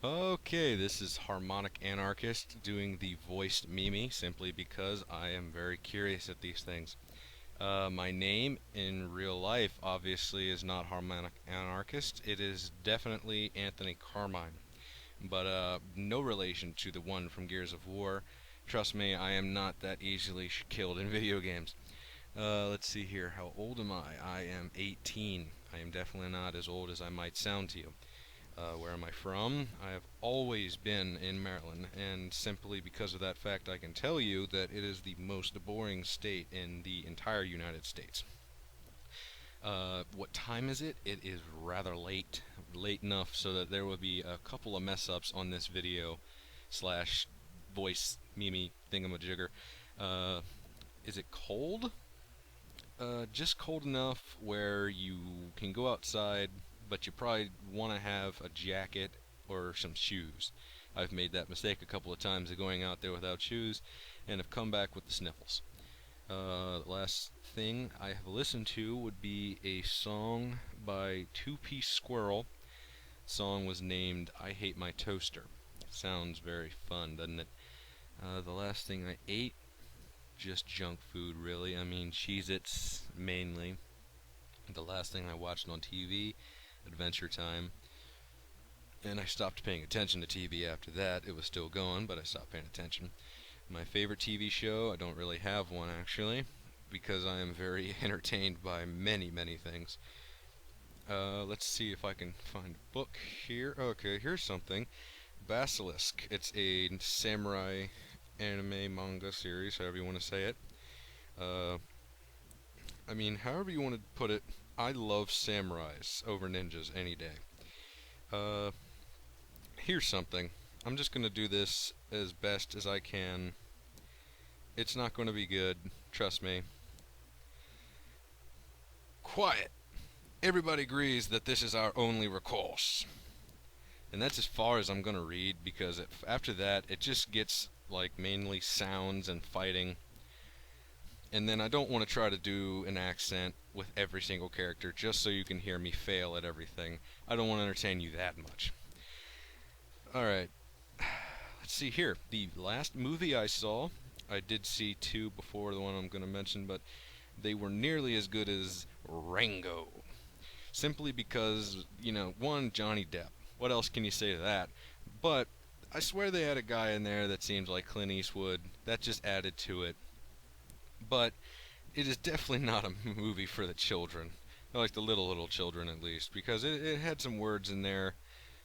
Okay, this is Harmonic-Anarchist doing the voiced MeMe simply because I am very curious at these things. My name in real life obviously is not Harmonic-Anarchist. It is definitely Anthony Carmine, but no relation to the one from Gears of War. Trust me, I am not that easily killed in video games. Let's see here. How old am I? I am 18. I am definitely not as old as I might sound to you. Where am I from? I have always been in Maryland, and simply because of that fact, I can tell you that it is the most boring state in the entire United States. What time is it? It is rather late, late enough so that there will be a couple of mess ups on this video slash voice meme thingamajigger. Uh, is it cold? Just cold enough where you can go outside, but you probably want to have a jacket or some shoes. I've made that mistake a couple of times of going out there without shoes and have come back with the sniffles. The last thing I have listened to would be a song by Two Piece Squirrel. The song was named I Hate My Toaster. Sounds very fun, doesn't it? The last thing I ate, just junk food, really. I mean, Cheez-Its mainly. The last thing I watched on TV, Adventure Time. And I stopped paying attention to TV after that. It was still going, but I stopped paying attention. My favorite TV show, I don't really have one actually, because I am very entertained by many, many things. Let's see if I can find a book here. Okay, here's something. Basilisk. It's a samurai anime manga series, however you want to say it. Uh, I mean, however you want to put it, I love samurais over ninjas any day. Uh, Here's something. I'm just going to do this as best as I can. It's not going to be good, trust me. Quiet. Everybody agrees that this is our only recourse. And that's as far as I'm going to read because after that it just gets like mainly sounds and fighting. And then I don't want to try to do an accent with every single character just so you can hear me fail at everything. I don't want to entertain you that much. Alright, let's see here. The last movie I saw, I did see two before the one I'm going to mention, but they were nearly as good as Rango. Simply because, one, Johnny Depp. What else can you say to that? But I swear they had a guy in there that seems like Clint Eastwood. That just added to it. But it is definitely not a movie for the children. Like the little children at least, because it had some words in there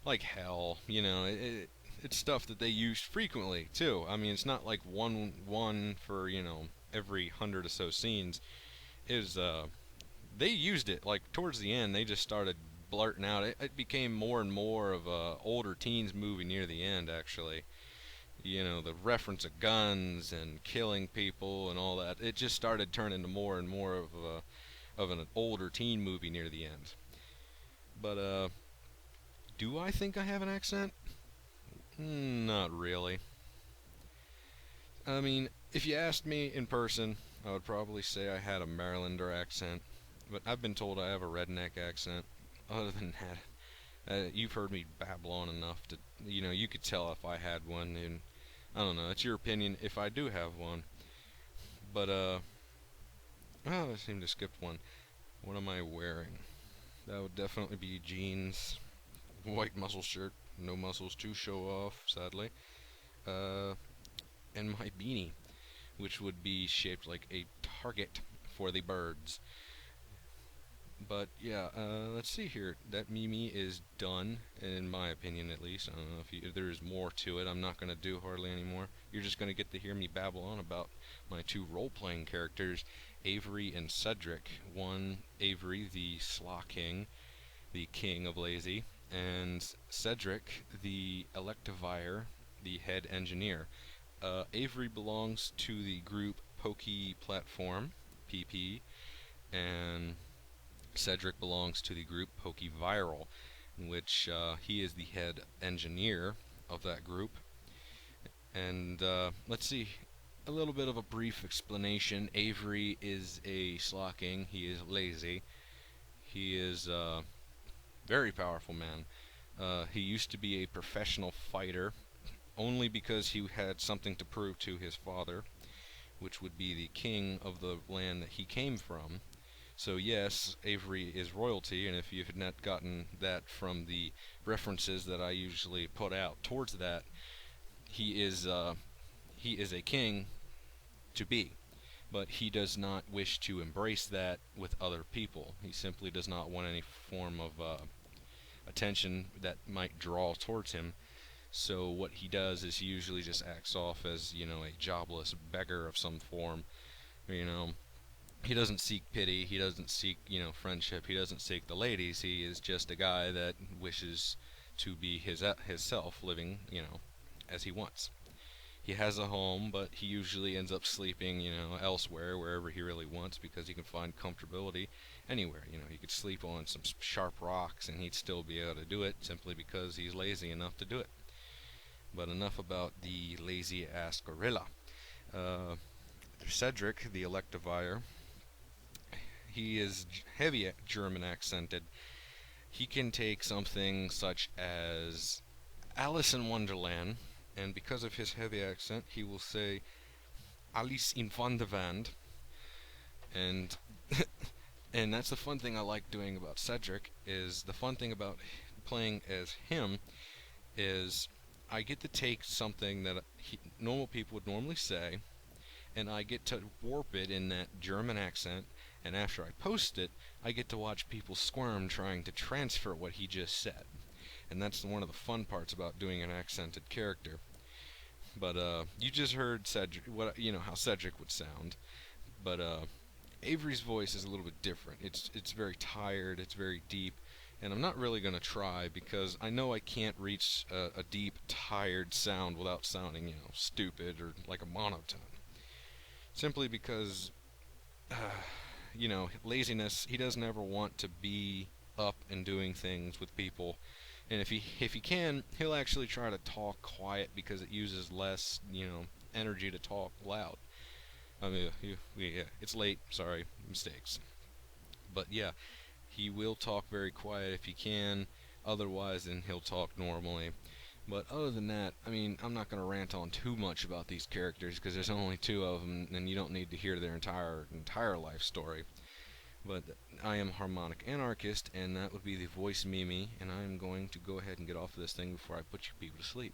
like hell. It's stuff that they used frequently too. I mean, it's not like one for every 100 or so scenes. Is They used it like towards the end. They just started blurting out. It became more and more of a older teens movie near the end actually. The reference of guns and killing people and all that. It just started turning to more and more of an older teen movie near the end. But do I think I have an accent? Not really. I mean, if you asked me in person, I would probably say I had a Marylander accent, but I've been told I have a redneck accent. Other than that, you've heard me babble on enough to, you could tell if I had one, and I don't know, it's your opinion if I do have one. But, oh, I seem to skip one. What am I wearing? That would definitely be jeans, white muscle shirt, no muscles to show off, sadly. Uh, and my beanie, which would be shaped like a target for the birds. But yeah, let's see here. That Mimi is done, in my opinion at least. I don't know if there's more to it. I'm not going to do hardly anymore. You're just going to get to hear me babble on about my two role-playing characters, Avery and Cedric. One, Avery, the Slaw King, the king of lazy, and Cedric, the Electivire, the head engineer. Avery belongs to the group Pokey Platform, PP, and Cedric belongs to the group Pokey Viral, in which he is the head engineer of that group. And let's see, a little bit of a brief explanation. Avery is a slacking. He is lazy. He is a very powerful man. He used to be a professional fighter only because he had something to prove to his father, which would be the king of the land that he came from. So yes, Avery is royalty, and if you have not gotten that from the references that I usually put out towards that, he is uh, he is a king to be, but he does not wish to embrace that with other people. He simply does not want any form of attention that might draw towards him. So what he does is he usually just acts off as, a jobless beggar of some form. You know, he doesn't seek pity. He doesn't seek, friendship. He doesn't seek the ladies. He is just a guy that wishes to be his self, living, as he wants. He has a home, but he usually ends up sleeping, elsewhere, wherever he really wants, because he can find comfortability anywhere. He could sleep on some sharp rocks, and he'd still be able to do it simply because he's lazy enough to do it. But enough about the lazy ass gorilla. Uh, Cedric, the Electivire, he is heavy German accented. He can take something such as Alice in Wonderland, and because of his heavy accent, he will say Alice in Wonderland, and and that's the fun thing I like doing about Cedric. Is the fun thing about playing as him is I get to take something that normal people would normally say, and I get to warp it in that German accent, and after I post it, I get to watch people squirm trying to transfer what he just said. And that's one of the fun parts about doing an accented character. But you just heard Cedric, how Cedric would sound. But Avery's voice is a little bit different. It's very tired, it's very deep, and I'm not really gonna try because I know I can't reach a deep, tired sound without sounding, stupid or like a monotone. Simply because, laziness. He doesn't ever want to be up and doing things with people, and if he can, he'll actually try to talk quiet because it uses less, energy to talk loud. I mean, yeah, it's late. Sorry, mistakes. But yeah, he will talk very quiet if he can. Otherwise, then he'll talk normally. But other than that, I mean, I'm not going to rant on too much about these characters because there's only two of them, and you don't need to hear their entire life story. But I am Harmonic-Anarchist, and that would be the voice MeMe, and I am going to go ahead and get off of this thing before I put you people to sleep.